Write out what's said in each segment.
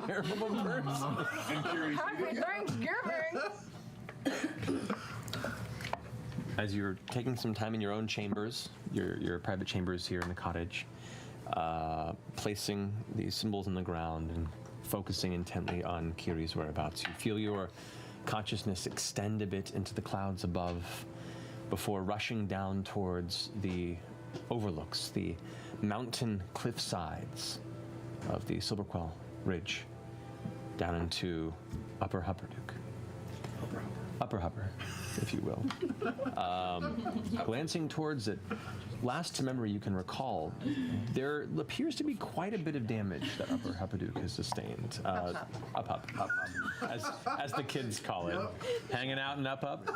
terrible person. Happy Thanksgiving! As you're taking some time in your own chambers, your private chambers here in the cottage, placing these symbols in the ground and focusing intently on Kiri's whereabouts, you feel your consciousness extend a bit into the clouds above before rushing down towards the overlooks, the mountain cliff sides of the Silverquell Ridge, down into Upper Hupperduke. Upper Hupper, if you will. Glancing towards it, last to memory you can recall, there appears to be quite a bit of damage that Upper Hupperduke has sustained. Up, as the kids call it. Hanging out in Up.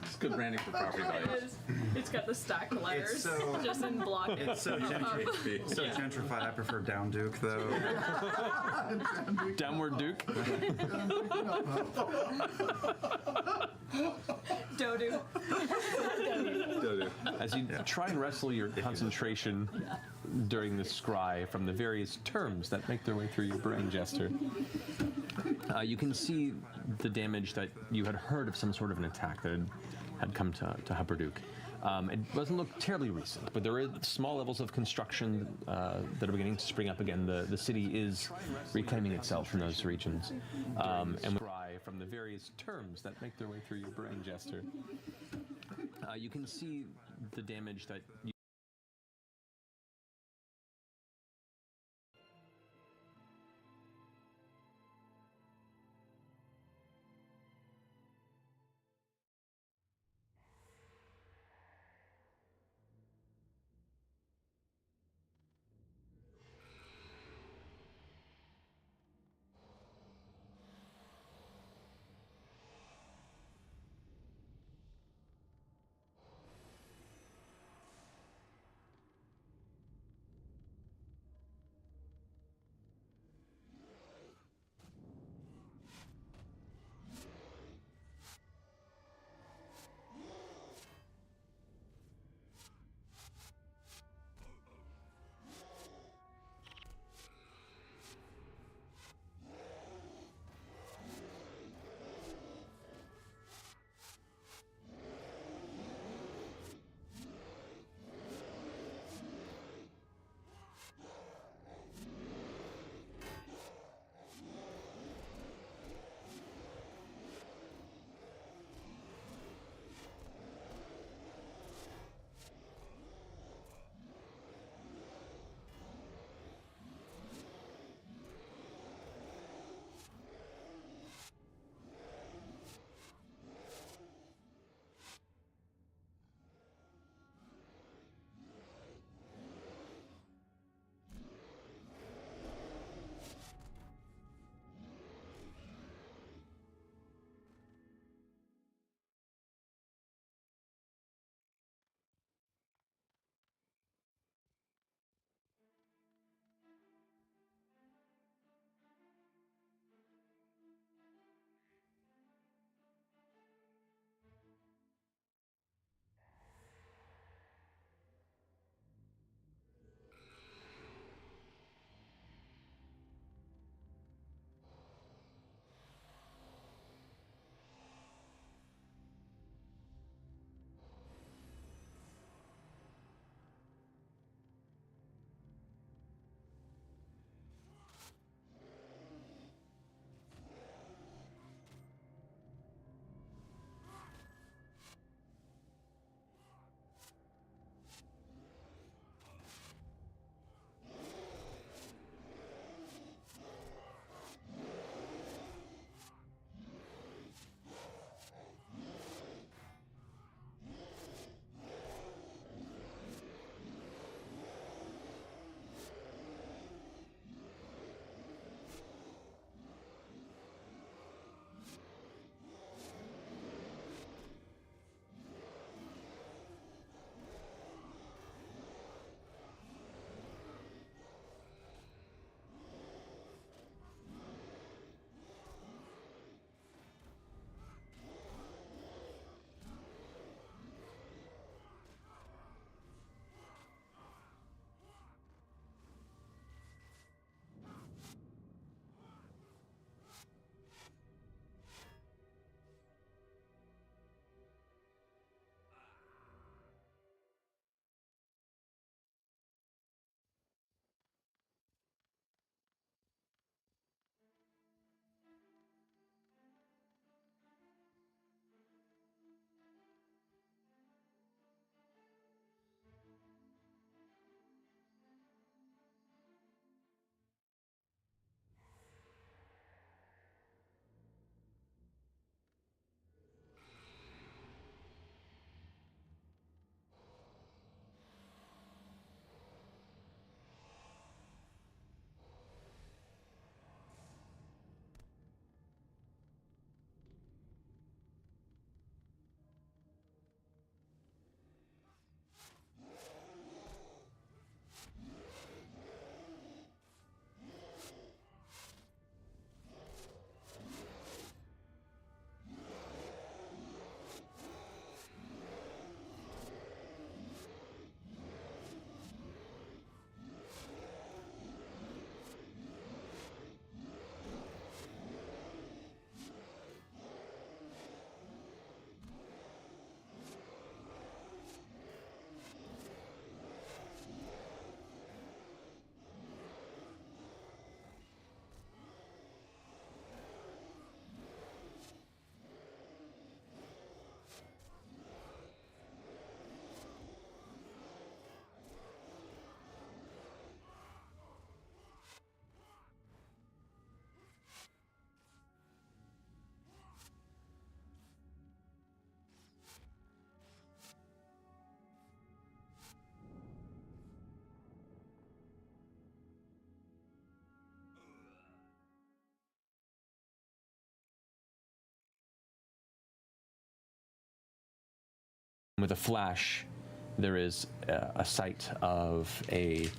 It's good branding for property values. It's got the stacked letters just in block. It's so gentrified. I prefer Down Duke, though. Downward Duke. Dodu. As you try and wrestle your concentration during this scry from the various terms that make their way through your brain, Jester, you can see the damage that you had heard of some sort of an attack that had come to Hupperduke. It doesn't look terribly recent, but there are small levels of construction that are beginning to spring up again. The city is reclaiming itself from those regions. And from the various terms that make their way through your brain, Jester, you can see the damage that you With a flash, there is a sight of a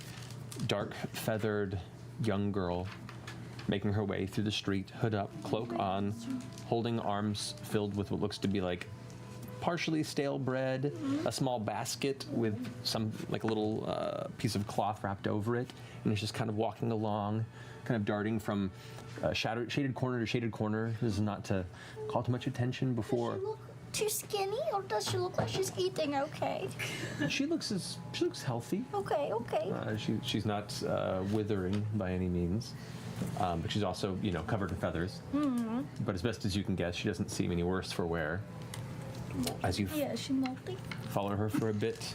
dark feathered young girl making her way through the street, hood up, cloak on, holding arms filled with what looks to be like partially stale bread, a small basket with some, like a little piece of cloth wrapped over it, and it's just kind of walking along, kind of darting from shaded corner to shaded corner. This is not to call too much attention before. Does she look too skinny, or does she look like she's eating okay? She looks healthy. Okay. She's not withering by any means, but she's also, covered in feathers. Mm-hmm. But as best as you can guess, she doesn't seem any worse for wear. As you she moldy. follow her for a bit,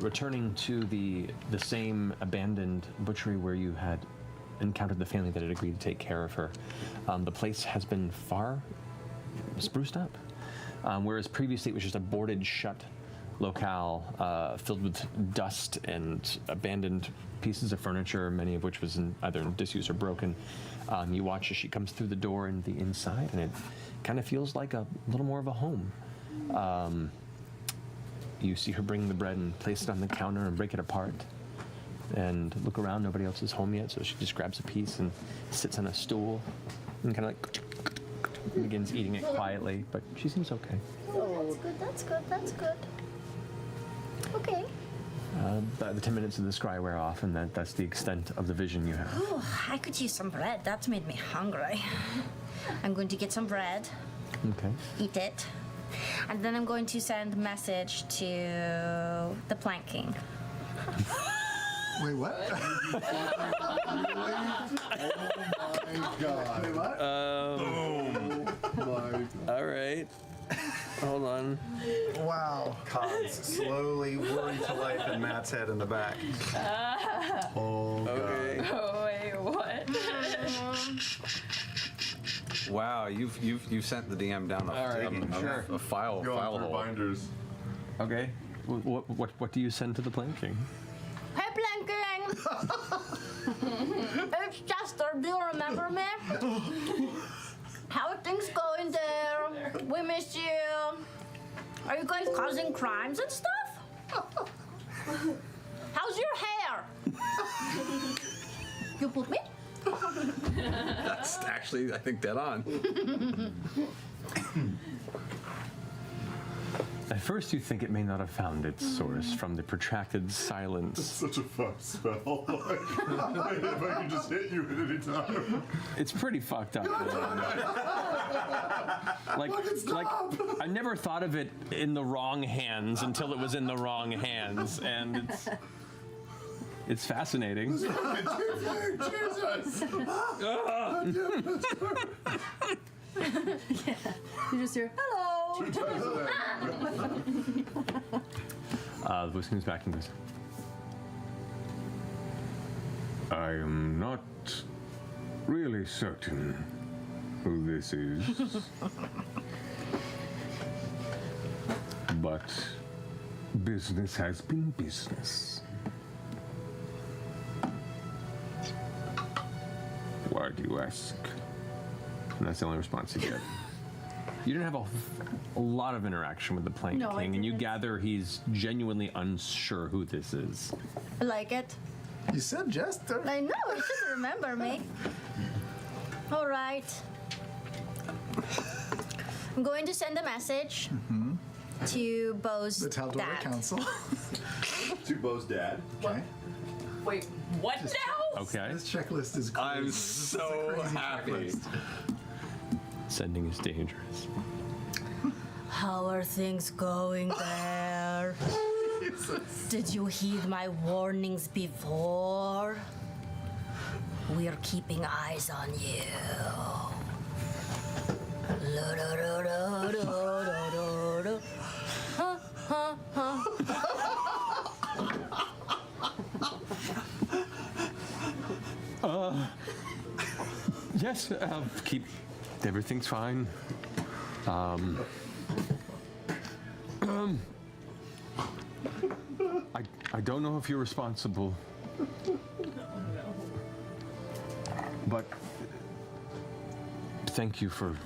returning to the same abandoned butchery where you had encountered the family that had agreed to take care of her. The place has been far spruced up, whereas previously it was just a boarded shut locale filled with dust and abandoned pieces of furniture, many of which was in either in disuse or broken. You watch as she comes through the door in the inside, and it kind of feels like a little more of a home. You see her bring the bread and place it on the counter and break it apart and look around. Nobody else is home yet, so she just grabs a piece and sits on a stool and kind of like begins eating it quietly, but she seems okay. Oh, that's good. Okay. The 10 minutes of the scry wear off, and that's the extent of the vision you have. Ooh, I could use some bread. That's made me hungry. I'm going to get some bread. Okay. Eat it. And then I'm going to send a message to the planking. Wait, what? Oh my god. Wait, what? All right. Hold on. Wow. Cons slowly whirring to life in Matt's head in the back. Oh god. Okay. Oh, wait, what? Wow, you've sent the DM down a file Going through hole. binders. Okay. What do you send to the planking? Hey, planking! It's Chester. Do you remember me? How are things going there? We miss you. Are you guys causing crimes and stuff? How's your hair? You put me? That's actually, I think, dead on. At first, you think it may not have found its source from the protracted silence. Such a fast spell. If I could just hit you at any time. It's pretty fucked up. like, I never thought of it in the wrong hands until it was in the wrong hands, and it's fascinating. Jesus! You just hear, hello. 2 times a day. The voice comes back and goes, I am not really certain who this is, but business has been business. Why do you ask? And that's the only response you get. You didn't have a lot of interaction with the Plank No, I King, and you didn't. gather he's genuinely unsure who this is. I like it. You said Jester. I know, you should remember me. All right. I'm going to send a message to Bo's The Taldora dad. Council. To Bo's dad. Okay. Wait, what now? Okay. This checklist is crazy. I'm This is a so crazy happy. checklist. Sending is dangerous. How are things going there? Did you heed my warnings before? We're keeping eyes on you. Yes, keep. Everything's fine. I don't know if you're responsible, but thank you for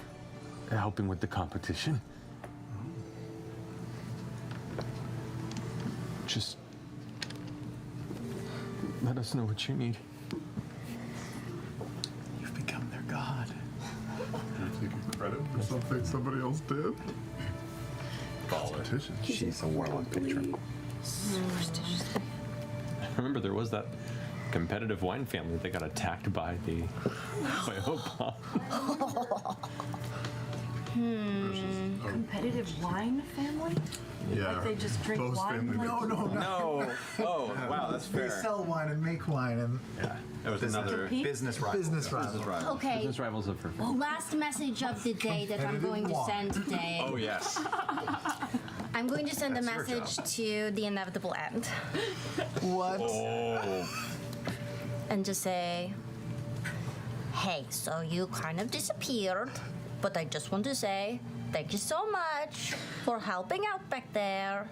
helping with the competition. Just let us know what you need. You've become their god. You're taking credit for something somebody else did? Politician. She's a warlock patron. Remember, there was that competitive wine family that got attacked by the Hope. Competitive wine family? Yeah. Like they just drink Bo's wine? family Like- makes No. Oh, wow, that's They fair. sell wine and make wine and Yeah, that was another business rivals. Business rivals. Okay, Business rivals of her. last message of the day that I'm going to send today. Oh, yes. I'm going to send a That's your message to the inevitable end What? Oh. and just say, hey, so you kind of disappeared, but I just want to say thank you so much for helping out back there.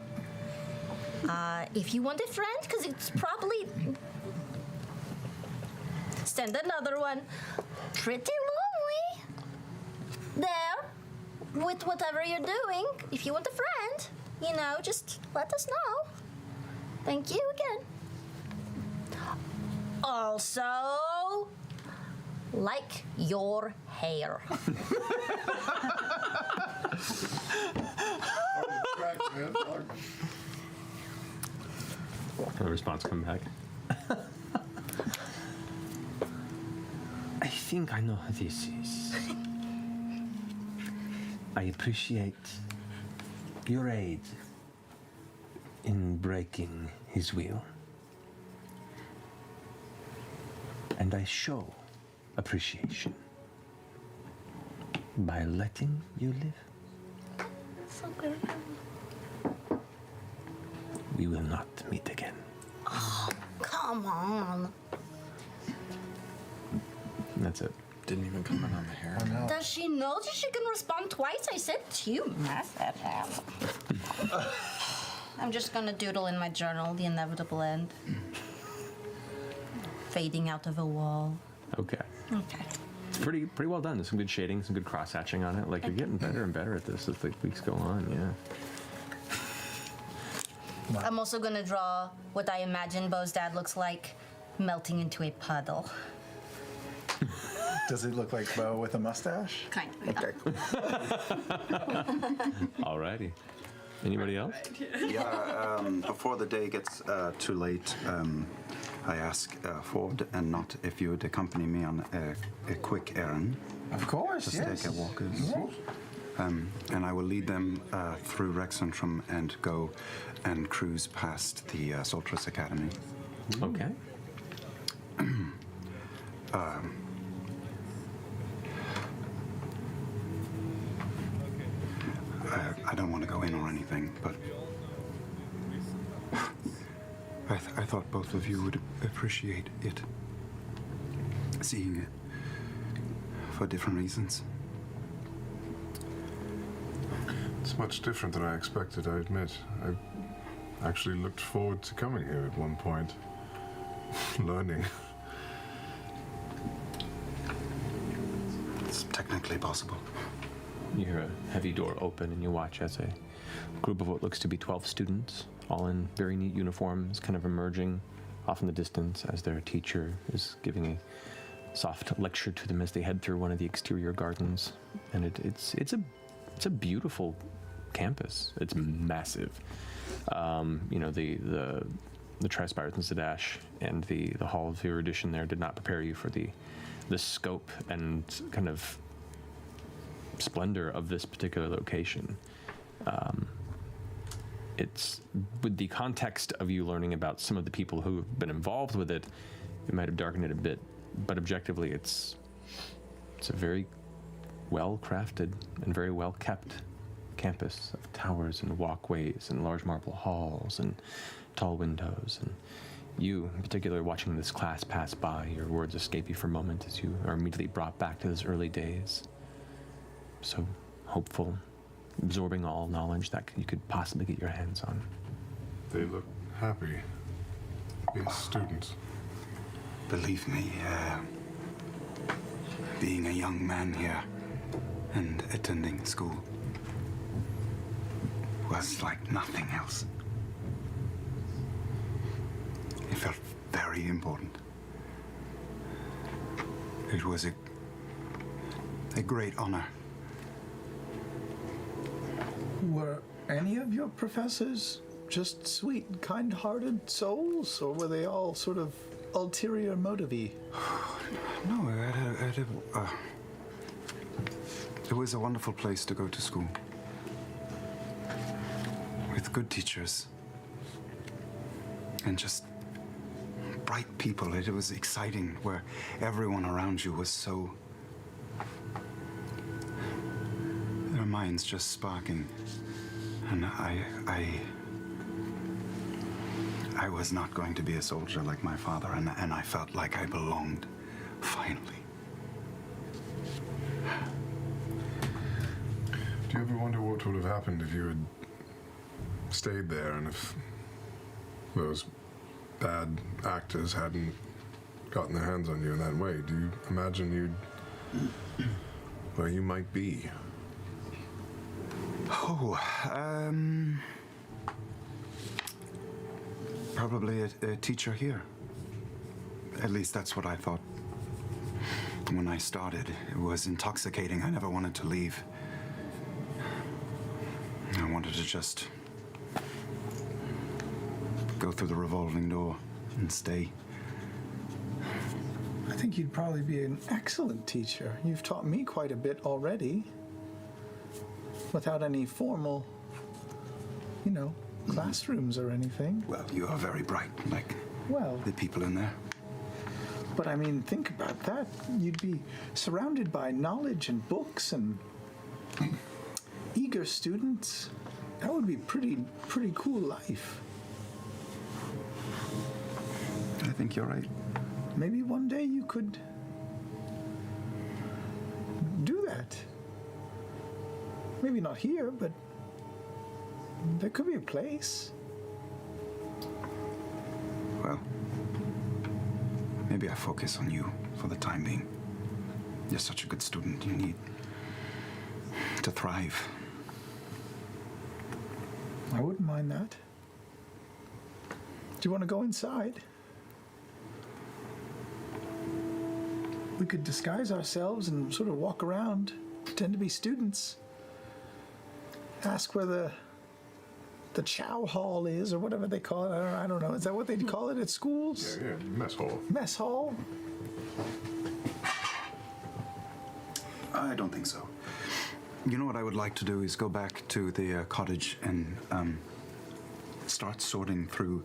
If you want a friend, because it's probably... Send another one. Pretty lonely. There, with whatever you're doing. If you want a friend, you know, just let us know. Thank you again. Also, like your hair. No response come back. I think I know who this is. I appreciate your aid in breaking his will. And I show appreciation by letting you live. So good. We will not meet again. Come on. That's it. Didn't even comment on the hair. Does she know that she can respond twice? I sent 2 messages. I'm just gonna doodle in my journal the inevitable end. Fading out of a wall. Okay. Okay. It's pretty well done. There's some good shading, some good cross hatching on it. Like you're getting better and better at this as the weeks go on. Yeah. I'm also gonna draw what I imagine Bo's dad looks like melting into a puddle. Does it look like Bo with a mustache? Kind of. Okay, cool. Alrighty. Anybody else? Yeah, before the day gets too late, I ask Ford and not if you would accompany me on a quick errand. Of course, Just yes. take a walkers. And I will lead them through Rexentrum and go and cruise past the Soltris Academy. Okay. I don't want to go in or anything, but I thought both of you would appreciate it. Seeing it for different reasons. It's much different than I expected, I admit. I actually looked forward to coming here at one point. Learning. It's technically possible. You hear a heavy door open and you watch as a group of what looks to be 12 students, all in very neat uniforms, kind of emerging off in the distance as their teacher is giving a soft lecture to them as they head through one of the exterior gardens. And it's a beautiful campus. It's massive. The Tri-Spires and Zadash and the Hall of Erudition there did not prepare you for the scope and kind of splendor of this particular location. It's with the context of you learning about some of the people who have been involved with it, it might have darkened it a bit, but objectively it's a very well crafted and very well kept campus of towers and walkways and large marble halls and tall windows. And you in particular, watching this class pass by, your words escape you for a moment as you are immediately brought back to those early days. So hopeful, absorbing all knowledge that you could possibly get your hands on. They look happy. These students. Believe me, being a young man here and attending school was like nothing else. It felt very important. It was a great honor. Were any of your professors just sweet, kind-hearted souls, or were they all sort of ulterior motive-y? No, it was a wonderful place to go to school. With good teachers. And just bright people. It was exciting where everyone around you was so... their minds just sparking. And I was not going to be a soldier like my father, and I felt like I belonged, finally. Do you ever wonder what would have happened if you had stayed there and if those bad actors hadn't gotten their hands on you in that way? Do you imagine where you might be? Oh, probably a teacher here. At least that's what I thought when I started. It was intoxicating. I never wanted to leave. I wanted to just go through the revolving door and stay. I think you'd probably be an excellent teacher. You've taught me quite a bit already. Without any formal, classrooms or anything. Well, you are very bright, like Well, the people in there. but I mean, think about that. You'd be surrounded by knowledge and books and eager students. That would be pretty cool life. I think you're right. Maybe one day you could do that. Maybe not here, but there could be a place. Well, maybe I focus on you for the time being. You're such a good student. You need to thrive. I wouldn't mind that. Do you want to go inside? We could disguise ourselves and sort of walk around, pretend to be students. Ask where the chow hall is, or whatever they call it. I don't know. Is that what they call it at schools? Yeah, mess hall. Mess hall? I don't think so. You know what I would like to do is go back to the cottage and start sorting through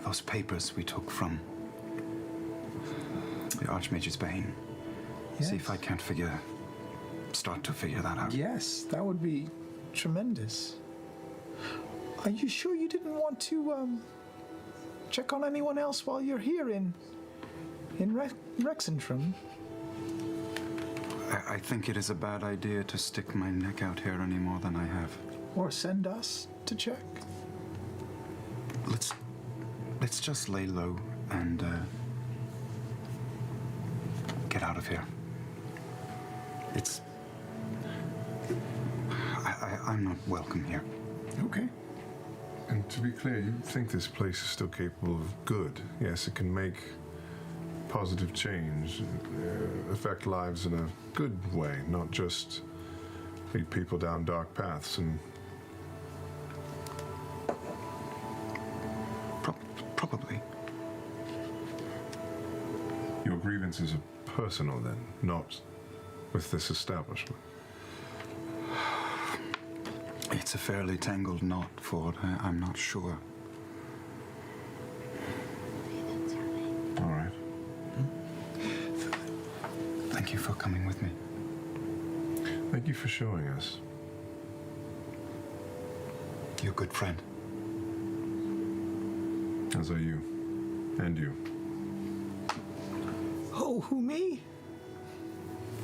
those papers we took from the Archmage's Bane. Yes. See if I can't start to figure that out. Yes, that would be tremendous. Are you sure you didn't want to check on anyone else while you're here in Rexentrum? I think it is a bad idea to stick my neck out here any more than I have. Or send us to check? Let's just lay low and get out of here. I'm not welcome here. Okay. And to be clear, you think this place is still capable of good. Yes, it can make positive change, affect lives in a good way, not just lead people down dark paths. And Probably. your grievances are personal then, not with this establishment. It's a fairly tangled knot, Ford. I'm not sure. All right. Thank you for coming with me. Thank you for showing us. You're a good friend. As are you. And you. Oh, who, me?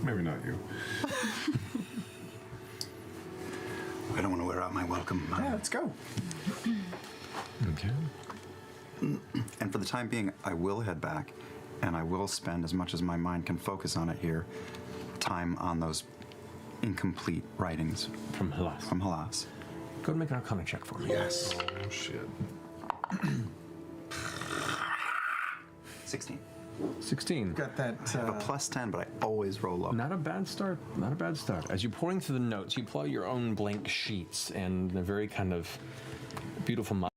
Maybe not you. I don't want to wear out my welcome. Yeah, let's go. Okay. And for the time being, I will head back, and I will spend as much as my mind can focus on it here, time on those incomplete writings From Halas. from Halas. Go and make an Arcana check for me. Yes. Oh, shit. 16. 16. Got that. I have a plus 10, but I always roll low. Not a bad start. Not a bad start. As you're pouring through the notes, you pull out your own blank sheets and in a very kind of beautiful.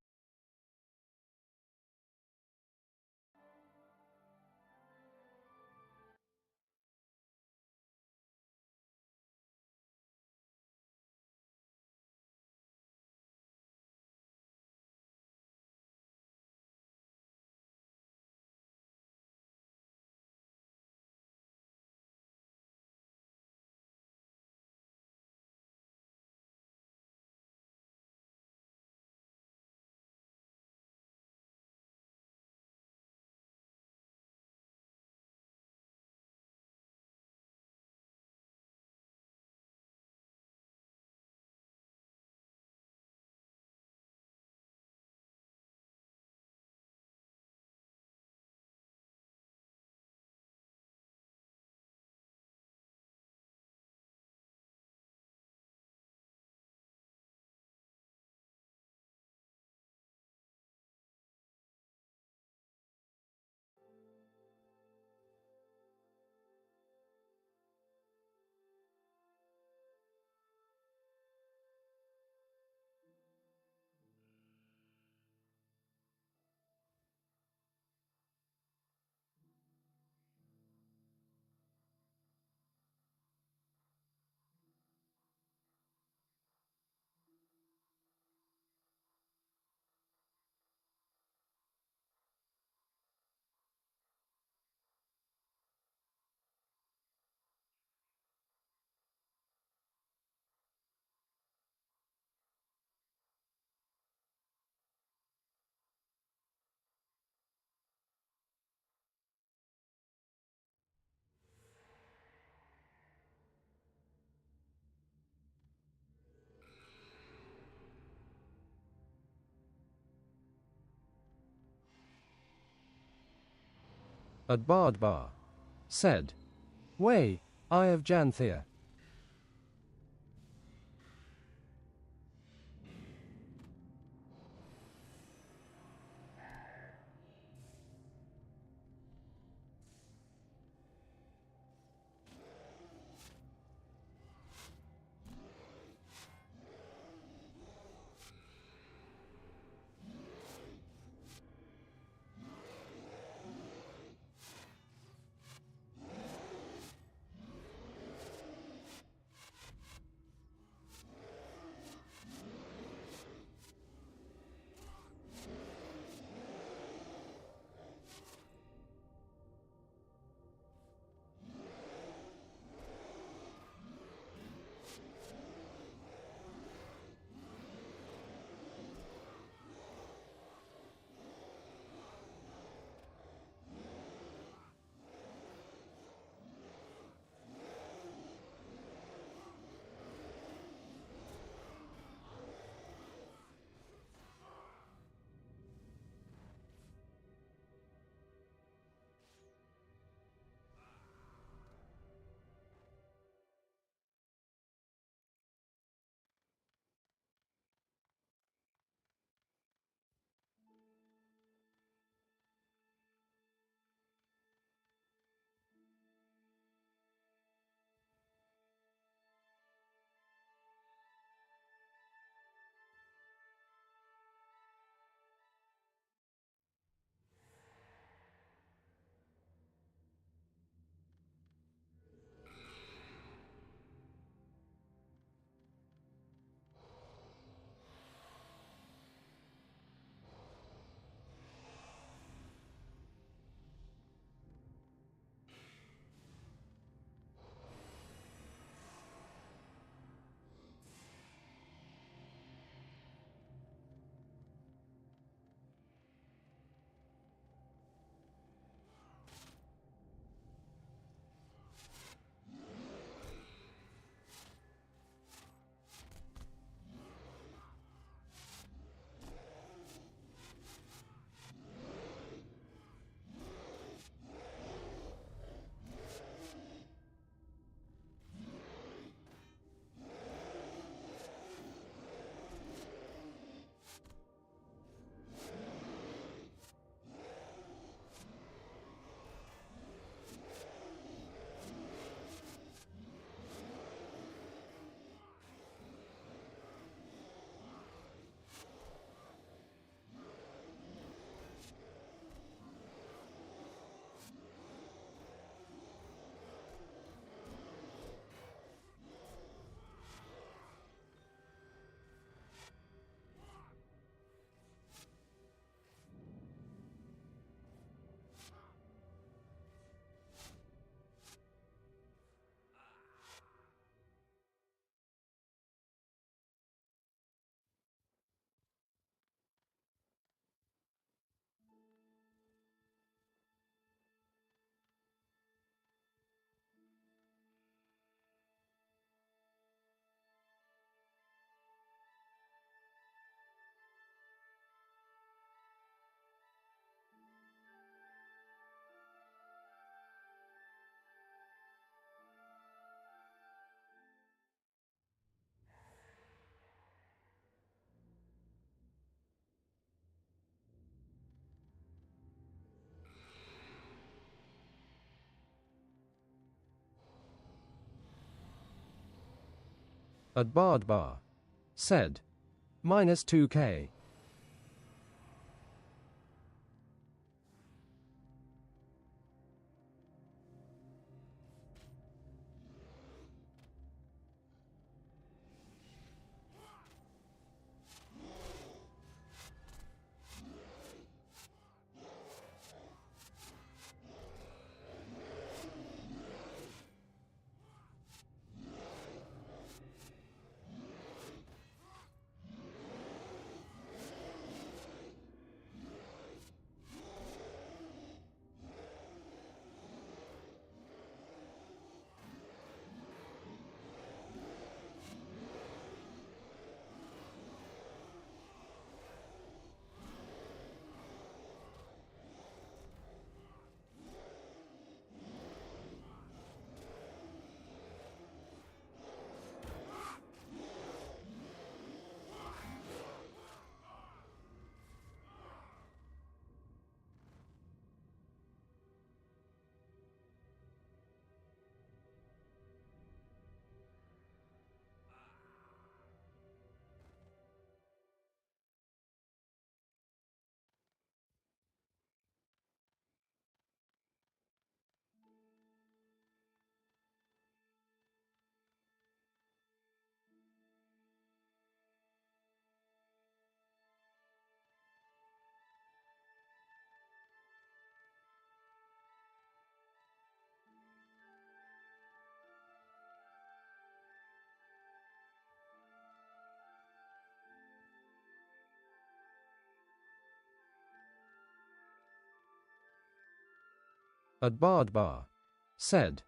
Adbardbar said, Way, Eye of Janthir. at Bardbar. Said. Minus 2k. At Bardbar. Said.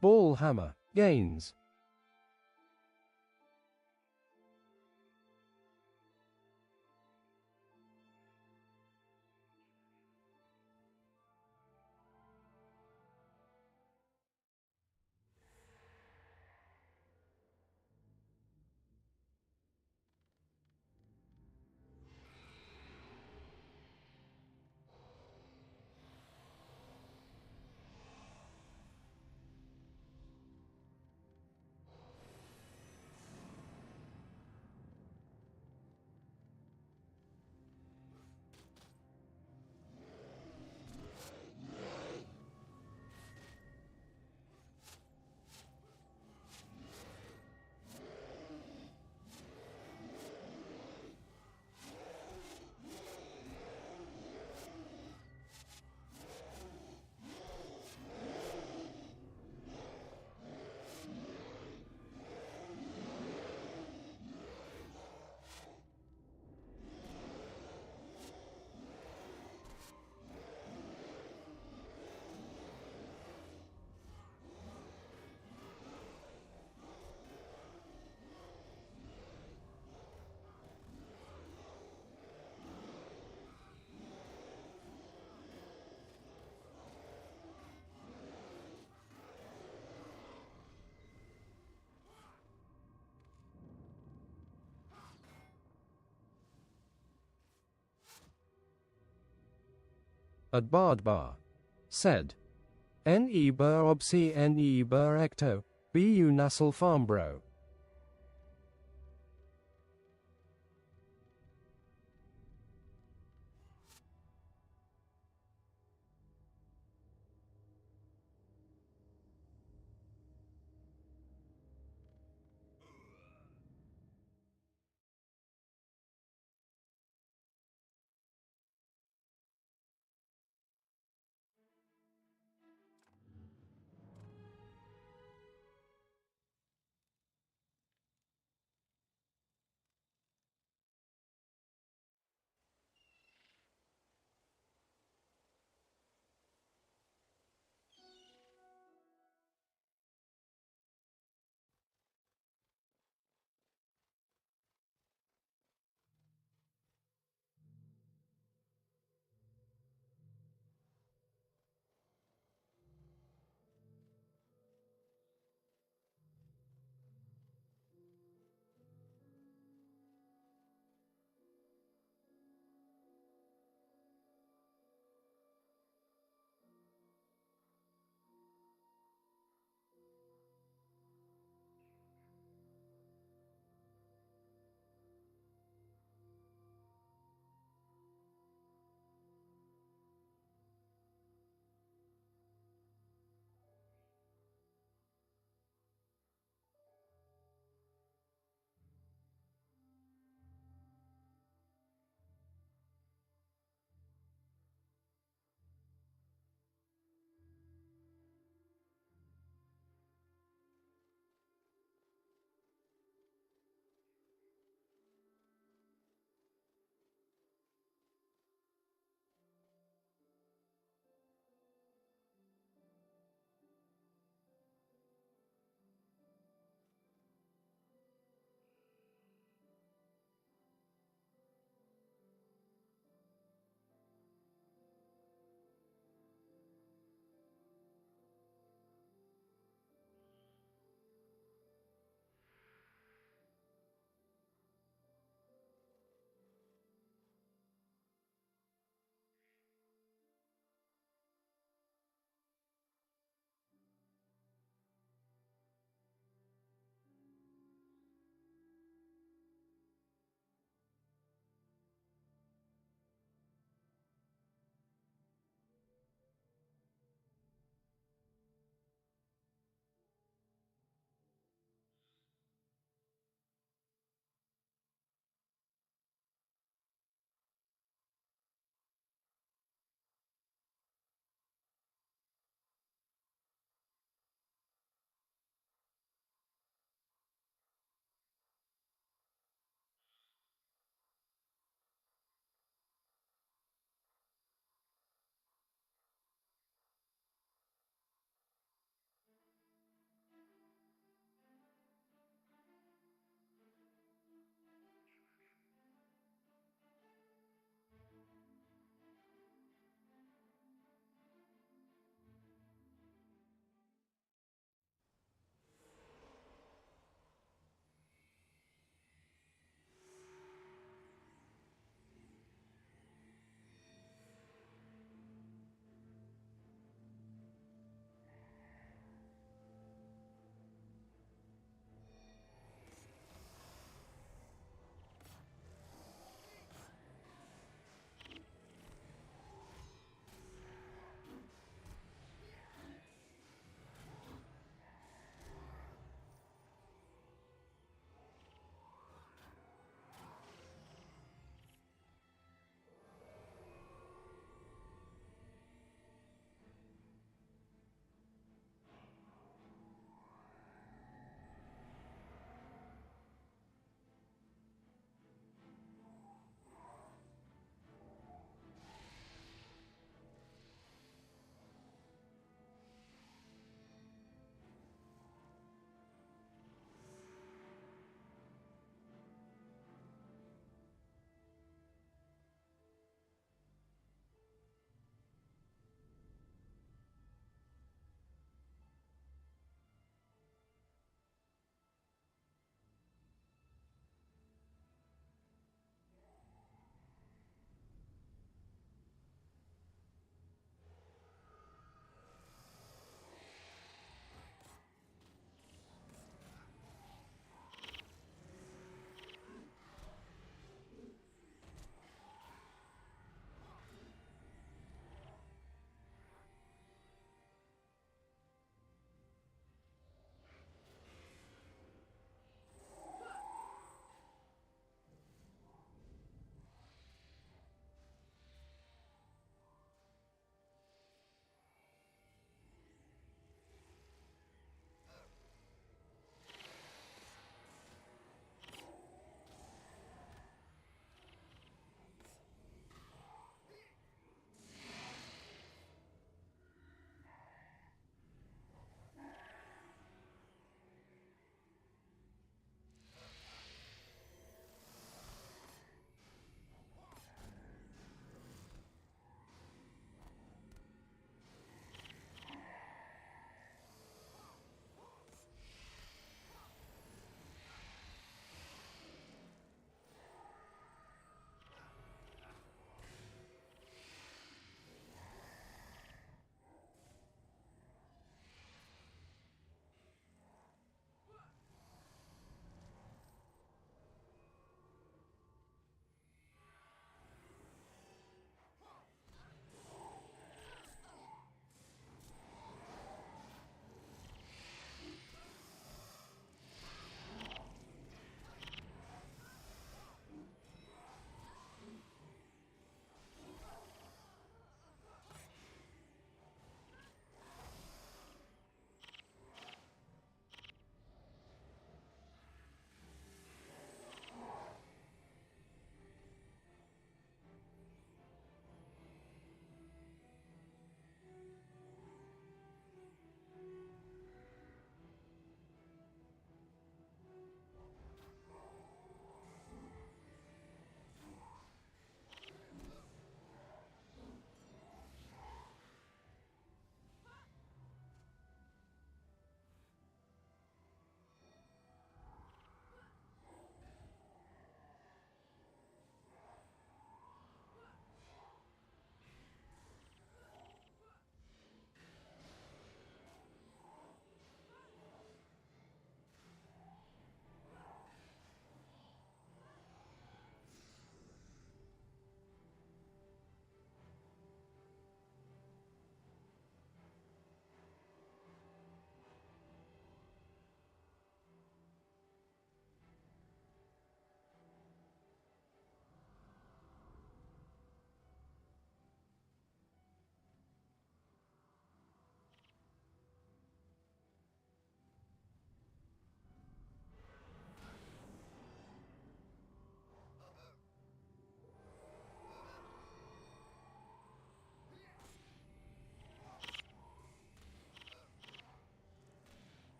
Ball hammer. Gains. At Bardbar. Said. Ne bur obsi ne bur ecto. Bu nasal farmbro.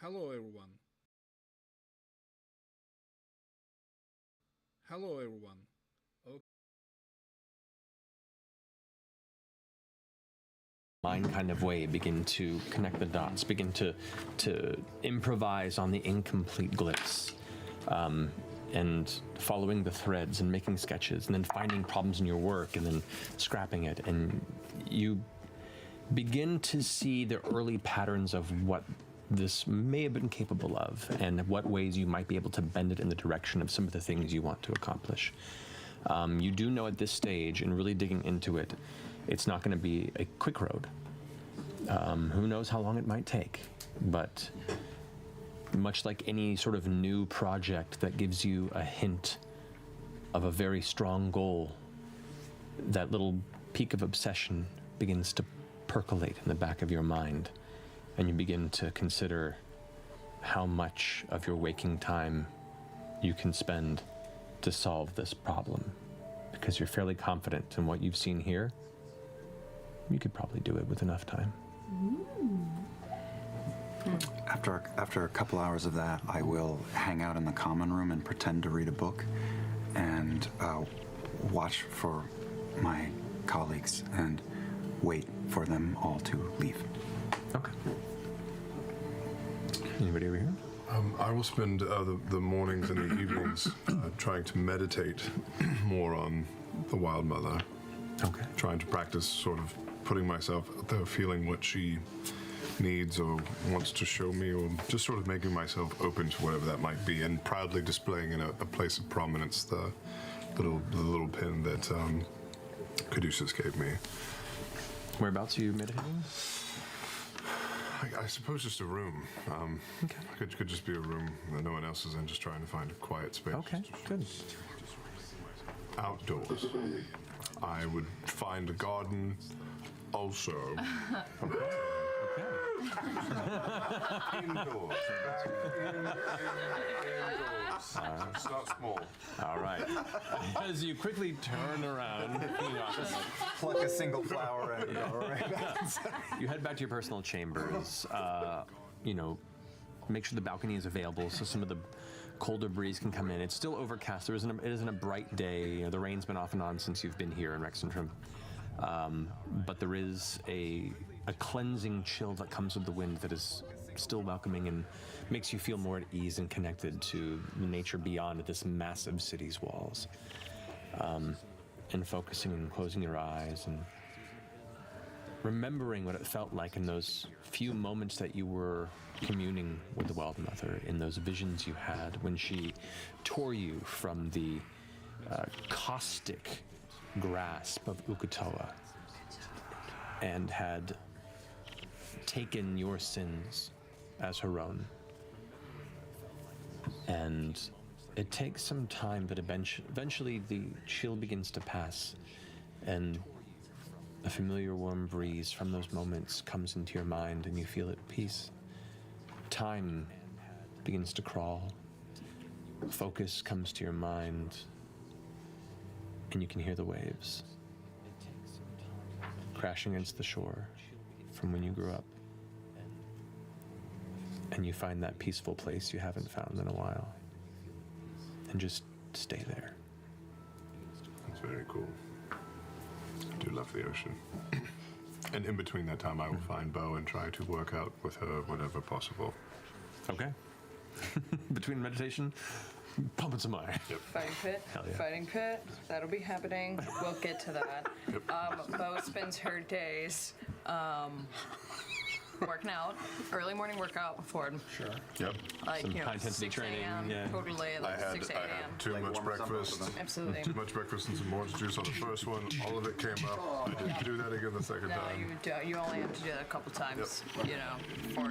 Hello, everyone. Hello, everyone. Mind kind of way, begin to connect the dots, begin to improvise on the incomplete glyphs, and following the threads and making sketches, and then finding problems in your work, and then scrapping it, and you begin to see the early patterns of what this may have been capable of, and what ways you might be able to bend it in the direction of some of the things you want to accomplish. You do know at this stage, and really digging into it, it's not going to be a quick road. Who knows how long it might take, but much like any sort of new project that gives you a hint of a very strong goal, that little peak of obsession begins to percolate in the back of your mind, and you begin to consider how much of your waking time you can spend to solve this problem, because you're fairly confident in what you've seen here. You could probably do it with enough time. After a couple hours of that, I will hang out in the common room and pretend to read a book and watch for my colleagues and wait for them all to leave. Okay. Anybody over here? I will spend the mornings and the evenings trying to meditate more on the Wild Mother. Okay. Trying to practice sort of putting myself out there, feeling what she needs or wants to show me, or just sort of making myself open to whatever that might be, and proudly displaying in a place of prominence the little pin that Caduceus gave me. Whereabouts are you meditating? I suppose just a room. Okay. Could just be a room that no one else is in, just trying to find a quiet space. Okay, good. Outdoors. I would find a garden also. Indoors. Start small. All right. As you quickly turn around, Pluck a single flower and go right back inside. You head back to your personal chambers. Make sure the balcony is available so some of the colder breeze can come in. It's still overcast. It isn't a bright day. The rain's been off and on since you've been here in Rexentrum. But there is a cleansing chill that comes with the wind that is still welcoming and makes you feel more at ease and connected to the nature beyond this massive city's walls. And focusing and closing your eyes and remembering what it felt like in those few moments that you were communing with the Wild Mother, in those visions you had when she tore you from the caustic grasp of Ukutoa and had taken your sins as her own. And it takes some time, but eventually the chill begins to pass, and a familiar warm breeze from those moments comes into your mind, and you feel at peace. Time begins to crawl. Focus comes to your mind, and you can hear the waves crashing against the shore from when you grew up. And you find that peaceful place you haven't found in a while. And just stay there. That's very cool. I do love the ocean. And in between that time, I will find Bo and try to work out with her whenever possible. Okay. Between meditation, pumping some iron. Yep. Fighting pit. Hell yeah. Fighting pit. That'll be happening. We'll get to that. Yep. Bo spends her days working out, early morning workout before. Sure. Yep. Like, Some you know, high-intensity 6 training, a.m., yeah. totally, like 6 I a.m. had too Like much warm-ups on both breakfast. of them. Absolutely. Too much breakfast and some orange juice on the first one. All of it came up. I didn't do that again the second No, time. you only have to do that a couple times, before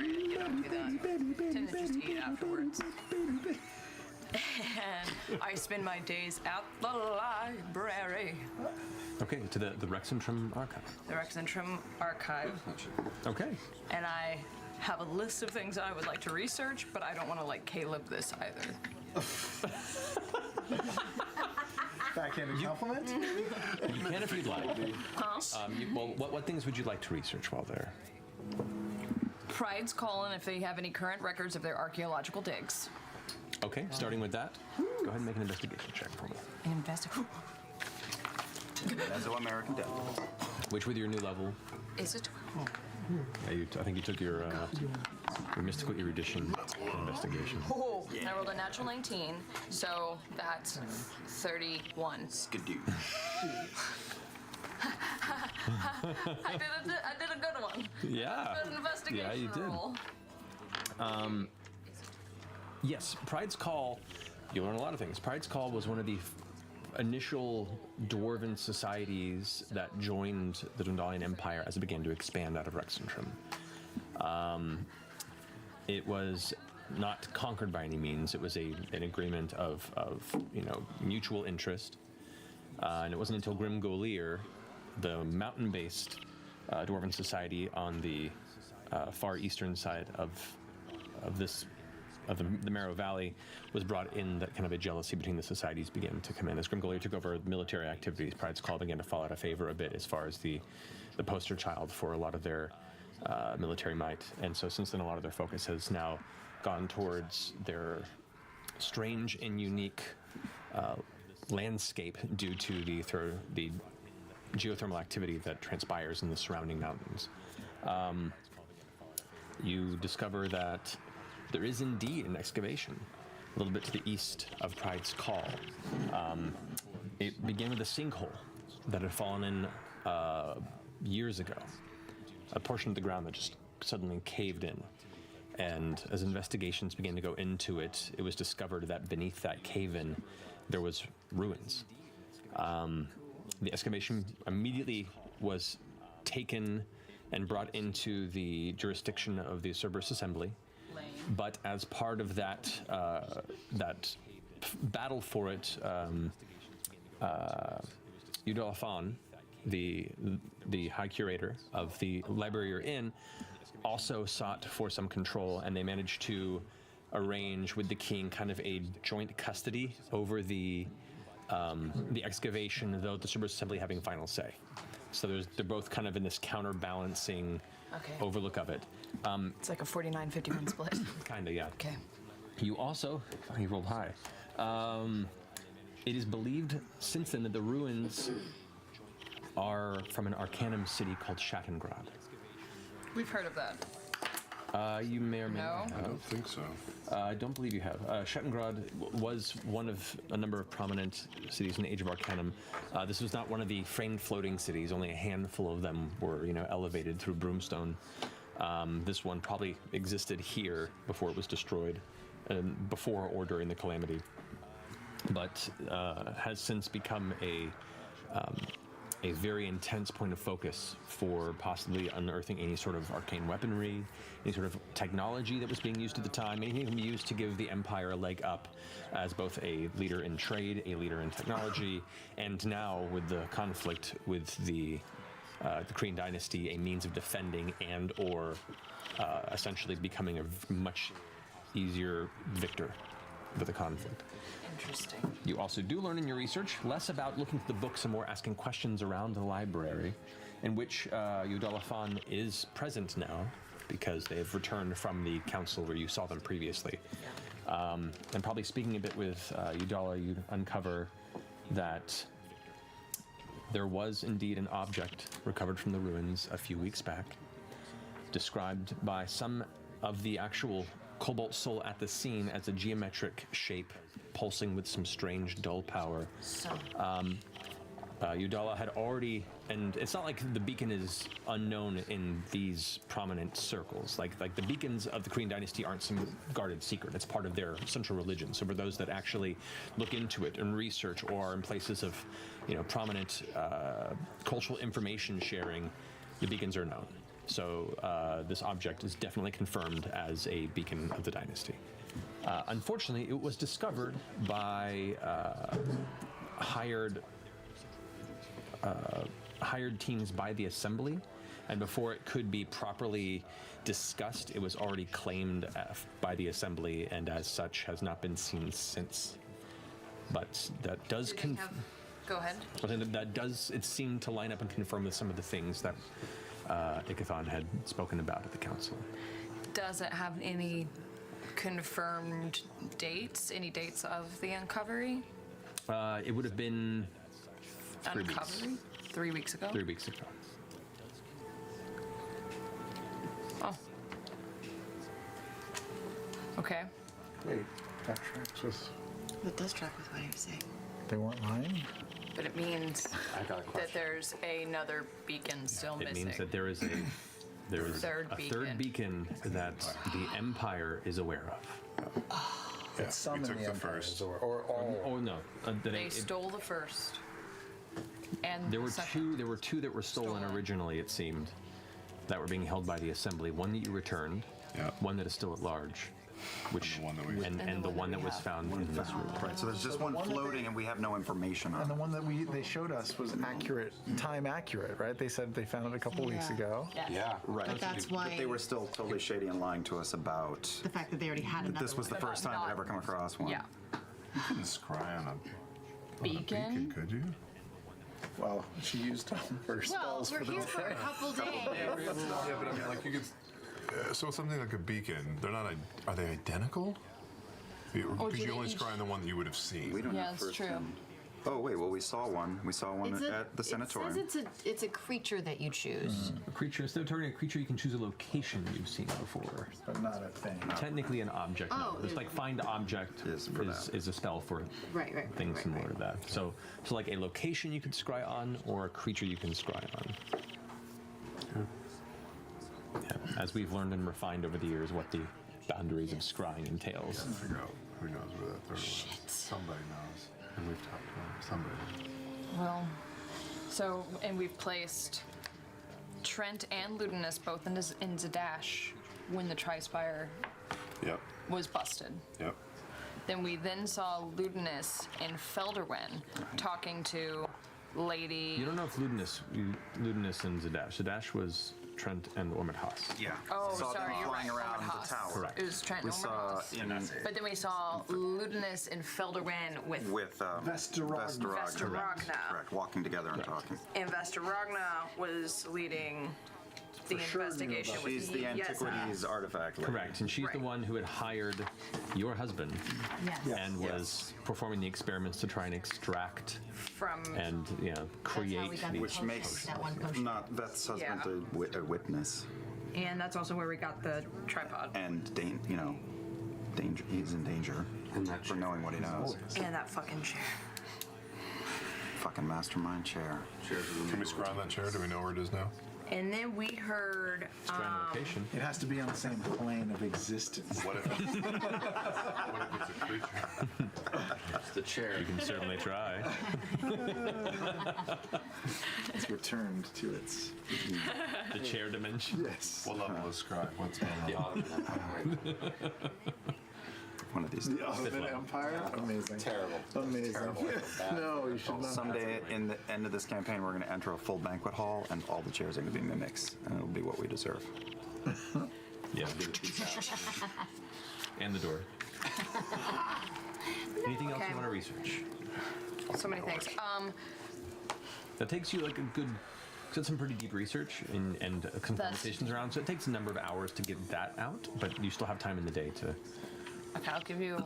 you don't do that. Tend to just eat afterwards. And I spend my days at the library. Okay, to the Rexentrum Archive. The Rexentrum Archive. Okay. And I have a list of things I would like to research, but I don't want to like Caleb this either. Backhanded compliment? You can if you'd like. Huh? What things would you like to research while there? Pride's calling if they have any current records of their archaeological digs. Okay, starting with that, go ahead and make an investigation check for me. Investigate. Mesoamerican death. Which, with your new level, Is it? I think you took your mystical erudition investigation. Oh, I rolled a natural 19, so that's 31. Skidoo. I did a good one. Yeah. Good investigation Yeah, you did. roll. Yes, Pride's Call, you learn a lot of things. Pride's Call was one of the initial dwarven societies that joined the Dwendalian Empire as it began to expand out of Rexentrum. It was not conquered by any means. It was an agreement of mutual interest. And it wasn't until Grim Golir, the mountain-based dwarven society on the far eastern side of the Marrow Valley, was brought in, that kind of a jealousy between the societies began to come in. As Grim Golir took over military activities, Pride's Call began to fall out of favor a bit as far as the poster child for a lot of their military might. And so since then, a lot of their focus has now gone towards their strange and unique landscape due to the geothermal activity that transpires in the surrounding mountains. You discover that there is indeed an excavation a little bit to the east of Pride's Call. It began with a sinkhole that had fallen in years ago. A portion of the ground that just suddenly caved in. And as investigations began to go into it, it was discovered that beneath that cave-in, there was ruins. The excavation immediately was taken and brought into the jurisdiction of the Cerberus Assembly. But as part of that battle for it, Udolafan, the High Curator of the library you're in, also sought for some control, and they managed to arrange with the king kind of a joint custody over the excavation, though the Cerberus Assembly having final say. So they're both kind of in this counterbalancing overlook of it. It's like a 49-51 split. Kind of, yeah. Okay. You also, you rolled high. It is believed since then that the ruins are from an Arcanum city called Shattengrad. We've heard of that. You may or may No? not have. I don't think so. I don't believe you have. Shattengrad was one of a number of prominent cities in the Age of Arcanum. This was not one of the framed floating cities. Only a handful of them were, elevated through Broomstone. This one probably existed here before it was destroyed, before or during the Calamity, but has since become a very intense point of focus for possibly unearthing any sort of arcane weaponry, any sort of technology that was being used at the time, anything that can be used to give the Empire a leg up as both a leader in trade, a leader in technology, and now with the conflict with the Kryn dynasty, a means of defending and or essentially becoming a much easier victor with the conflict. Interesting. You also do learn in your research less about looking through the books and more asking questions around the library, in which Udolafan is present now because they have returned from the council where you saw them previously. And probably speaking a bit with Udala, you uncover that there was indeed an object recovered from the ruins a few weeks back, described by some of the actual Cobalt Soul at the scene as a geometric shape pulsing with some strange dull power. Udala had already, and it's not like the beacon is unknown in these prominent circles. Like the beacons of the Kryn dynasty aren't some guarded secret. It's part of their central religion. So for those that actually look into it and research, or are in places of, prominent cultural information sharing, the beacons are known. So this object is definitely confirmed as a beacon of the dynasty. Unfortunately, it was discovered by hired teams by the Assembly, and before it could be properly discussed, it was already claimed by the Assembly, and as such has not been seen since. But that does Go ahead. that does, it seemed to line up and confirm with some of the things that Ickathon had spoken about at the council. Does it have any confirmed dates? Any dates of the uncovery? It would have been 3 weeks. Uncovery? 3 weeks ago? 3 weeks ago. Oh. Okay. Wait, that tracks with. That does track with what I was saying. They weren't lying? But it means I got a question. that there's another beacon still It missing. means that there is a Third third beacon that the Empire is aware of. Yeah, Some we in took the the Empire, first. or all. Oh no, They stole the first. And There were the second. two. There were two that were stolen originally. It seemed that were being held by the Assembly. One that you returned. Yeah. One that is still at large, which And the one that we- and the one that was found in this room. Right, so there's just one one that floating and we have no information And the on. one that they showed us was accurate, time accurate, right? They said they found it a couple weeks Yeah. ago. Yeah, right. But that's But why they were still totally shady and lying to us about. the fact that they already had another This was the one. first time I'd ever come across one. Yeah. You couldn't scry on a Beacon? could you? Well, she used her Well, spells we're for here the for a couple days. Yeah, but I mean, like you could. So something like a beacon, they're not. Are they identical? Because do you they only each- scry on the one that you would have seen. We don't Yeah, have it's first true. hand. Oh wait, well we saw one. We saw one at the sanatorium. It says it's a creature that you choose. A creature, instead of targeting a creature, you can choose a location you've seen before. but not a thing. Technically, an object. Oh, No. It's like find object Is for that. is a spell for Right. things right, similar right. to that. So like a location you can scry on, or a creature you can scry on. Yeah. As we've learned and refined over the years, what the boundaries of scrying entails. Figure out who knows where that third one is. Somebody knows, and we've talked to them. Somebody. Well, so, and we've placed Trent and Ludinus both in Zadash when the Trispire Yep. was busted. Yep. Then we saw Ludinus in Felderwen talking to Lady. You don't know if Ludinus and Zadash was Trent and Ormidhas. Yeah. Oh, saw sorry, them you're flying right. around the Ormidhas. tower. Correct. It was Trent We and saw Ormidhas. in But then we saw Ludinus in Felderwen with Vesterogna. Vesterogna. Correct. Walking together and talking. And Vesterogna was leading the investigation with She's the antiquities artifact lady. Correct, and she's the Right. one who had hired your husband Yes. and was performing the experiments to try and extract from and create That's how we got the Which potion, makes that one potion. not Veth's husband Yeah. a witness and that's also where we got the tripod and danger. He's in danger for knowing what he knows. and that fucking chair. Fucking mastermind chair. Can we scry on that chair? Do we know where it is now? And then we heard location. It has to be on the same plane of existence. What if it's a creature? The chair. You can certainly try. It's returned to its. The chair dimension. Yes. What level is scry? What's my level? One of these. The Ottoman Empire? Amazing. Terrible. Amazing. No, you should not. Someday, in the end of this campaign, we're going to enter a full banquet hall, and all the chairs are going to be mimics, and it'll be what we deserve. Yeah. And the door. Anything else Okay. you want to research? so many things. That takes you like a good. Did some pretty deep research and some conversations around. So it takes a number of hours to get that out, but you still have time in the day to. Okay, I'll give you.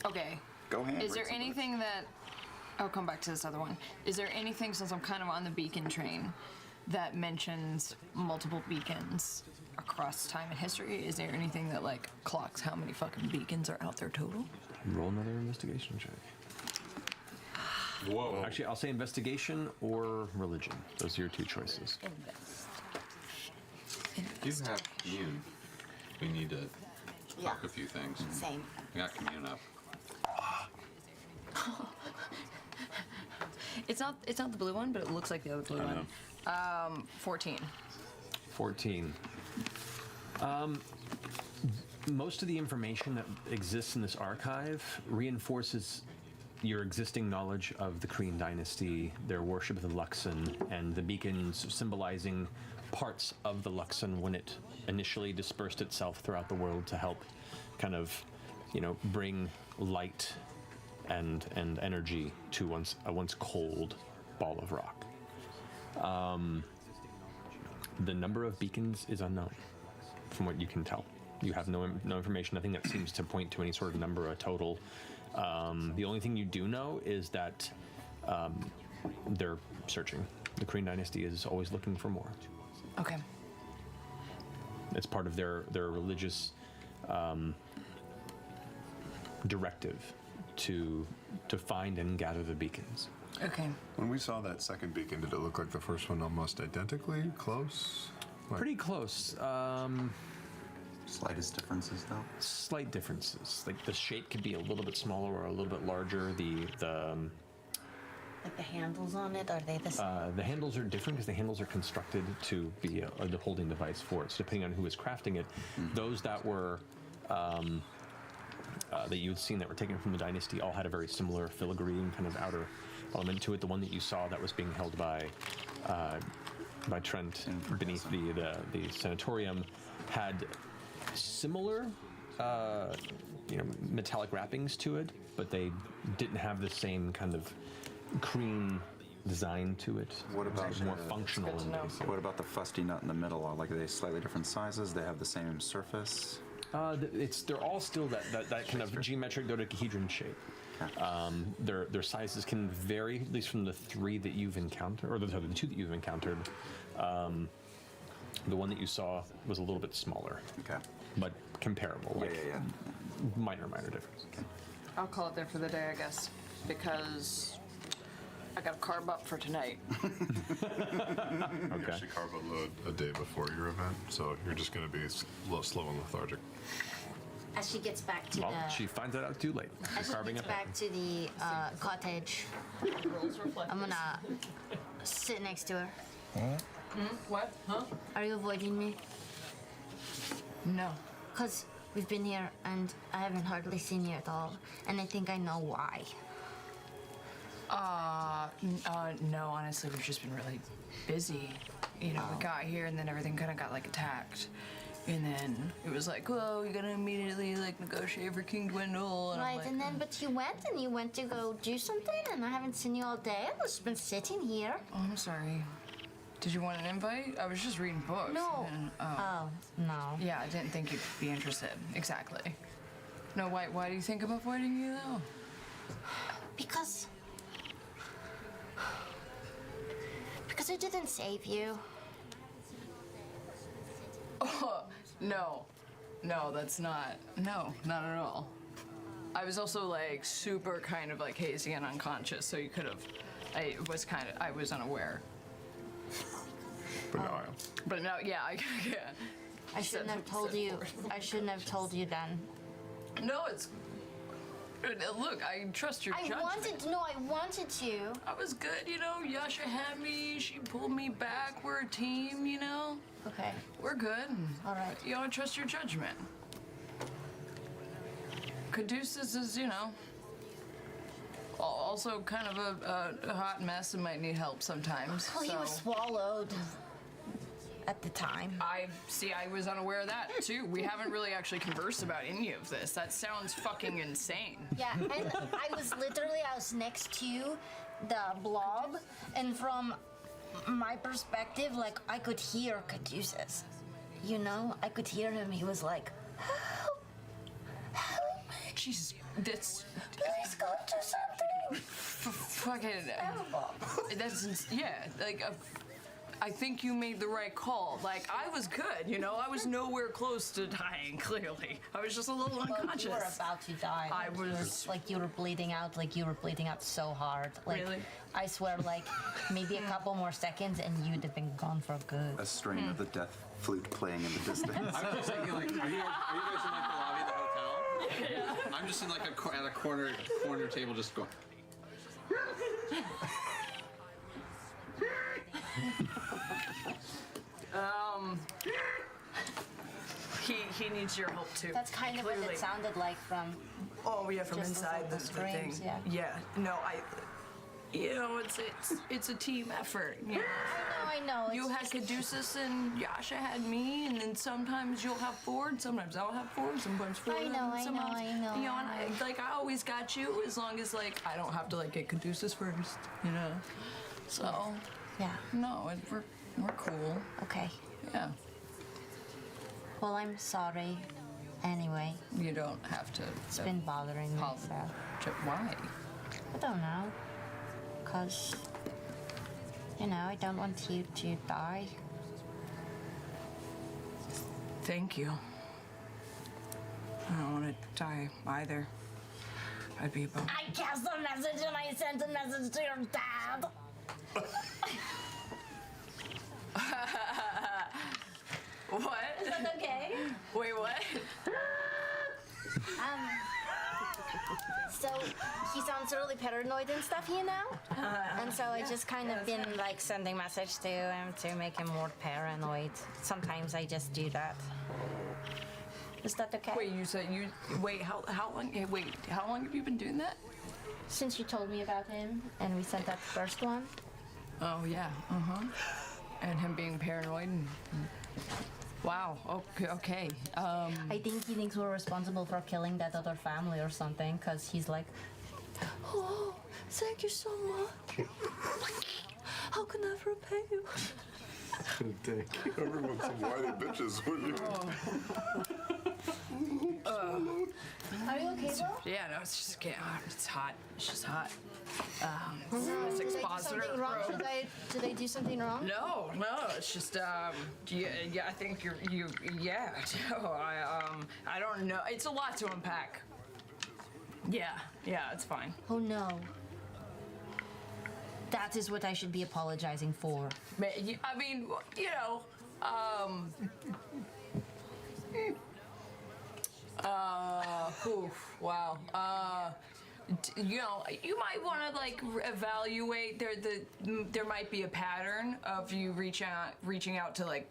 Okay. Go ahead. Is there anything that? I'll come back to this other one. Is there anything, since I'm kind of on the beacon train, that mentions multiple beacons across time and history? Is there anything that like clocks how many fucking beacons are out there total? Roll another investigation check. Whoa. Actually, I'll say investigation or religion. Those are your two choices. You have commune. We need to Yeah. talk a few things. Same. I got commune up. It's not the blue one, but it looks like the other blue one. 14. 14. Most of the information that exists in this archive reinforces your existing knowledge of the Kryn dynasty, their worship of the Luxon, and the beacons symbolizing parts of the Luxon when it initially dispersed itself throughout the world to help kind of, bring light and energy to a once cold ball of rock. The number of beacons is unknown, from what you can tell. You have no information, nothing that seems to point to any sort of number or total. The only thing you do know is that they're searching. The Korean dynasty is always looking for more. Okay. It's part of their religious directive to find and gather the beacons. Okay. When we saw that second beacon, did it look like the first one almost identically close? Pretty close. Slightest differences, though? Slight differences. Like the shape could be a little bit smaller or a little bit larger. Like the handles on it, are they the same? The handles are different because the handles are constructed to be the holding device for it. So depending on who is crafting it, those that were that you had seen that were taken from the dynasty all had a very similar filigree kind of outer element to it. The one that you saw that was being held by Trent beneath the sanatorium had similar metallic wrappings to it, but they didn't have the same kind of cream design to it. What about it was more functional? What about the fusty nut in the middle? Like, are they slightly different sizes? They have the same surface? They're all still that kind of geometric dodecahedron shape. Their sizes can vary, at least from the three that you've encountered, or the two that you've encountered. The one that you saw was a little bit smaller. Okay. But comparable. Yeah. Minor difference. Okay. I'll call it there for the day, I guess, because I got to carb up for tonight. You actually carve a day before your event, so you're just going to be a little slow and lethargic. As she gets back to Well, she finds that out too late. as she Carving gets up. back to the cottage, I'm gonna sit next to her. What? Huh? Are you avoiding me? No. Because we've been here and I haven't hardly seen you at all, and I think I know why. No, honestly, we've just been really busy. We got here and then everything kind of got attacked. And then it was like, whoa, you're gonna immediately negotiate for King Dwindle. And Right, and then but you went to go do something, and I haven't seen you all day. I've just been sitting here. Oh, I'm sorry. Did you want an invite? I was just reading books. No. And, Oh, no. Yeah, I didn't think you'd be interested. Exactly. No, why do you think of avoiding you though? Because I didn't save you. Oh, no, that's not. No, not at all. I was also super kind of hazy and unconscious, so you could have. I was unaware. But now I am. But no, yeah, yeah. I shouldn't have told you. I shouldn't have told you then. No, it's. Look, I trust your judgment. I wanted to. I was good, Yasha had me. She pulled me back. We're a team, Okay. We're good. All right. I trust your judgment. Caduceus is, also kind of a hot mess and might need help sometimes. Well, he was swallowed at the time. I was unaware of that too. We haven't really actually conversed about any of this. That sounds fucking insane. Yeah, and I was next to the blob, and from my perspective, I could hear Caduceus. I could hear him. He was like, help me. Jesus, that's. Please go do something. Fucking. Terrible. I think you made the right call. I was good, I was nowhere close to dying, clearly. I was just a little unconscious. You were about to die. I was. You were bleeding out, you were bleeding out so hard. Really? I swear, maybe a couple more seconds and you'd have been gone for good. A strain of the death flute playing in the distance. I was thinking, are you guys in the lobby of the hotel? Yeah. I'm just in at a corner table, just going. He needs your help too. That's kind of what it sounded like from. Oh yeah, from just inside the the thing. screams, yeah. Yeah. No, it's a team effort. I know. You had Caduceus and Yasha had me, and then sometimes you'll have Ford, sometimes I'll have Ford, sometimes Ford. I know. And I always got you as long as I don't have to get Caduceus first, So. Yeah. No, we're cool. Okay. Yeah. Well, I'm sorry. Anyway, You don't have to. it's been bothering me. So. Why? I don't know. Because, I don't want you to die. Thank you. I don't want to die either. I'd be about. I cast a message and I sent a message to your dad. What? Is that okay? Wait, what? So he sounds really paranoid and stuff, and so I just kind of been like sending message to him to make him more paranoid. Sometimes I just do that. Is that okay? Wait, you said you. Wait, how long? Wait, how long have you been doing that? Since you told me about him and we sent that first one. Oh yeah. And him being paranoid. Wow. Okay. I think he thinks we're responsible for killing that other family or something, because he's like, oh, thank you so much. How can I repay you? Everyone's some whiny bitches, wouldn't you? Are you okay, bro? Yeah, no, it's just getting hot. It's hot. It's just hot. It's Did they do expositor. something wrong? Did they do something wrong? No, it's just yeah, I think yeah. No, I don't know. It's a lot to unpack. Yeah, it's fine. Oh no. That is what I should be apologizing for. I mean, wow. You might want to like evaluate. There might be a pattern of you reaching out to like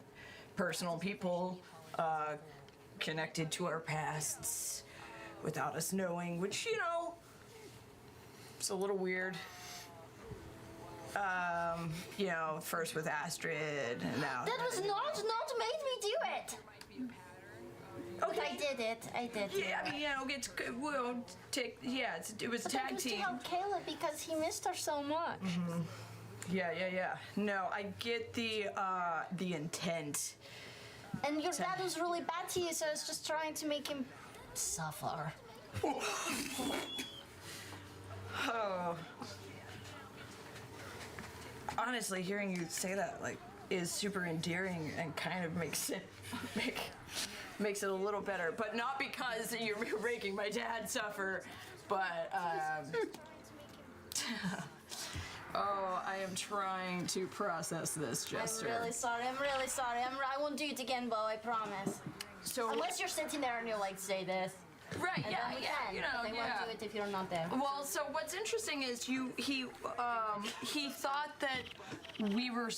personal people connected to our pasts without us knowing, which it's a little weird. First with Astrid, and now That was not made me do it. okay. But I did. Yeah, I mean, we'll take. Yeah, it was But tag that was team. to help Caleb because he missed her so much. Yeah. No, I get the intent. And your dad was really bad to you, so I was just trying to make him suffer. Oh. Honestly, hearing you say that is super endearing and kind of makes it a little better, but not because you're making my dad suffer, but I am trying to process this, Jester. I'm really sorry. I won't do it again, Bo. I promise. So unless you're sitting there and you're like, say this. Right, And yeah, then we yeah, can, but they won't do it if you're not there. Well, so what's interesting is he thought that we were.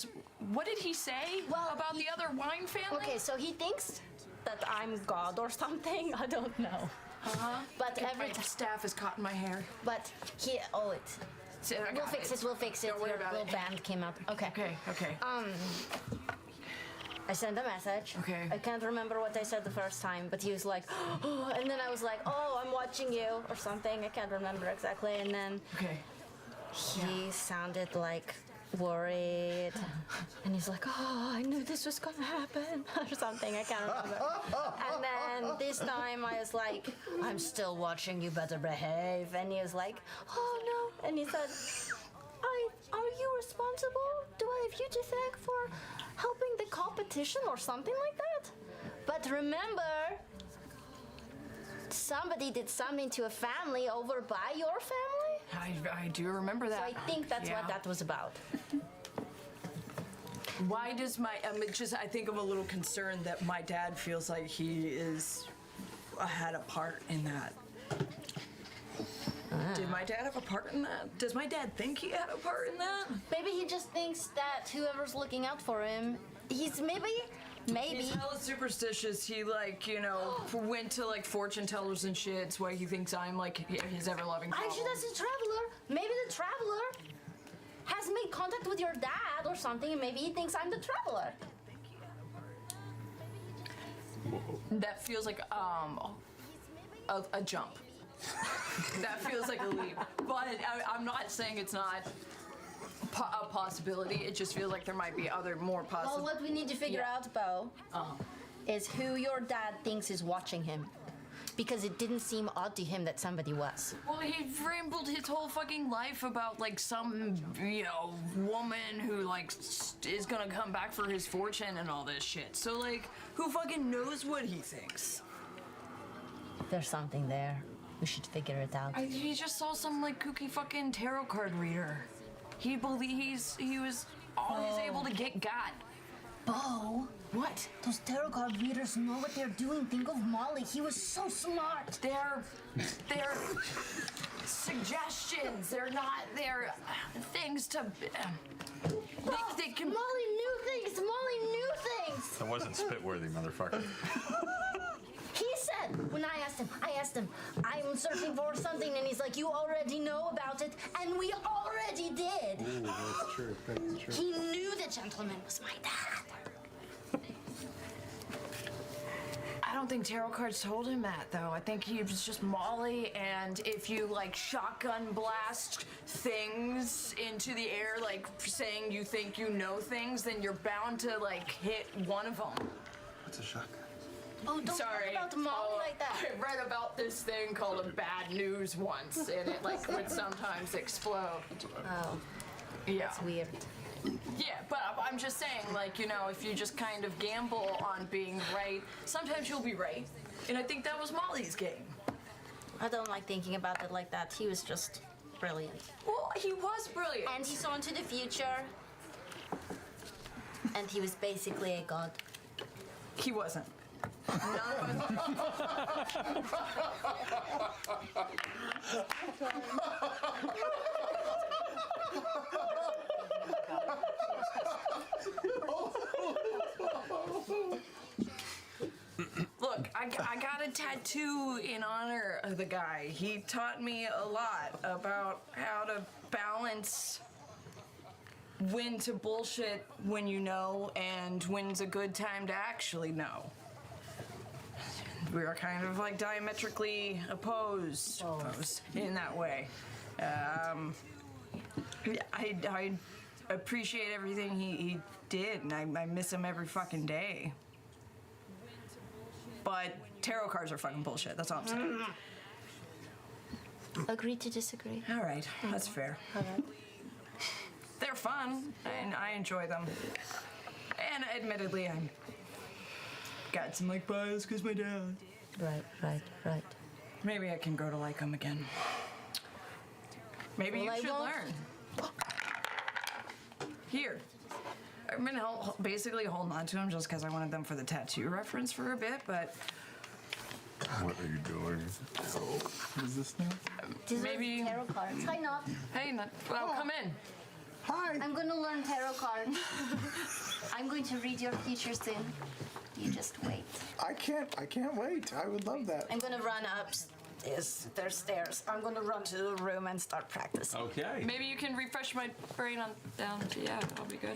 What did he say about the other wine family? Okay, so he thinks that I'm God or something. I don't know. But my staff is caught in my hair. But he. Oh, it. So I We'll got fix it. We'll fix it. Don't worry Your about little it. band came out. Okay. Okay. I sent a message. Okay. I can't remember what I said the first time, but he was like, oh, and then I was like, oh, I'm watching you or something. I can't remember exactly. And then he sounded like worried. And he's like, oh, I knew this was gonna happen or something. I can't remember. And then this time I was like, I'm still watching, you better behave. And he was like, oh no. And he said, are you responsible? Do I have you to thank for helping the competition or something like that? But remember, somebody did something to a family over by your family? I do remember that. So I think that's what that was about. Why does I think I'm a little concerned that my dad feels like he had a part in that. Did my dad have a part in that? Does my dad think he had a part in that? Maybe he just thinks that whoever's looking out for him, he's maybe. He's hella superstitious. He went to fortune tellers and shit. It's why he thinks I'm his ever-loving father. Actually, that's a traveler. Maybe the traveler has made contact with your dad or something, and maybe he thinks I'm the traveler. That feels like a jump. That feels like a leap. But I'm not saying it's not a possibility. It just feels like there might be other more Well, possible. what we need to figure out, Bo, is who your dad thinks is watching him. Because it didn't seem odd to him that somebody was. Well, he rambled his whole fucking life about like some, woman who like is gonna come back for his fortune and all this shit. So like, who fucking knows what he thinks? There's something there. We should figure it out. He just saw some like kooky fucking tarot card reader. He believes he was all he's able to get got. Bo, What? those tarot card readers know what they're doing. Think of Molly. He was so smart. They're suggestions. They're not. They're things to. They can. Molly knew things. Molly knew things. That wasn't spit-worthy, motherfucker. He said, when I asked him, I'm searching for something, and he's like, you already know about it, and we already did. Ooh, that's true. That's true. He knew the gentleman was my dad. I don't think tarot cards told him that, though. I think he was just Molly, and if you, like, shotgun blast things into the air, like, saying you think you know things, then you're bound to, like, hit one of them. What's a shotgun? Oh, don't Sorry. talk about Molly like that. I read about this thing called a bad news once, and it, like, would sometimes explode. Oh, Yeah. it's weird. Yeah, but I'm just saying, like, if you just kind of gamble on being right, sometimes you'll be right. And I think that was Molly's game. I don't like thinking about it like that. He was just brilliant. Well, he was brilliant. And he saw into the future. And he was basically a god. He wasn't. None of us. Look, I got a tattoo in honor of the guy. He taught me a lot about how to balance when to bullshit when you know and when's a good time to actually know. We are kind of like diametrically opposed in that way. I appreciate everything he did, and I miss him every fucking day. But tarot cards are fucking bullshit. That's all I'm saying. Agree to disagree. All right, that's fair. All right. They're fun, and I enjoy them. And admittedly, I'm got some like bias because my dad. Right. Maybe I can grow to like him again. Maybe Well, I you should won't. learn. Here. I've been basically holding on to them just because I wanted them for the tattoo reference for a bit, but What are you doing? What is this now? These Maybe- are tarot cards. Hi, Nott. hey, well, come in. Hi. I'm going to learn tarot cards. I'm going to read your future soon. You just wait. I can't wait. I would love that. I'm going to run upstairs. There's stairs. I'm going to run to the room and start practicing. Okay. Maybe you can refresh my brain on down to, yeah, that'll be good.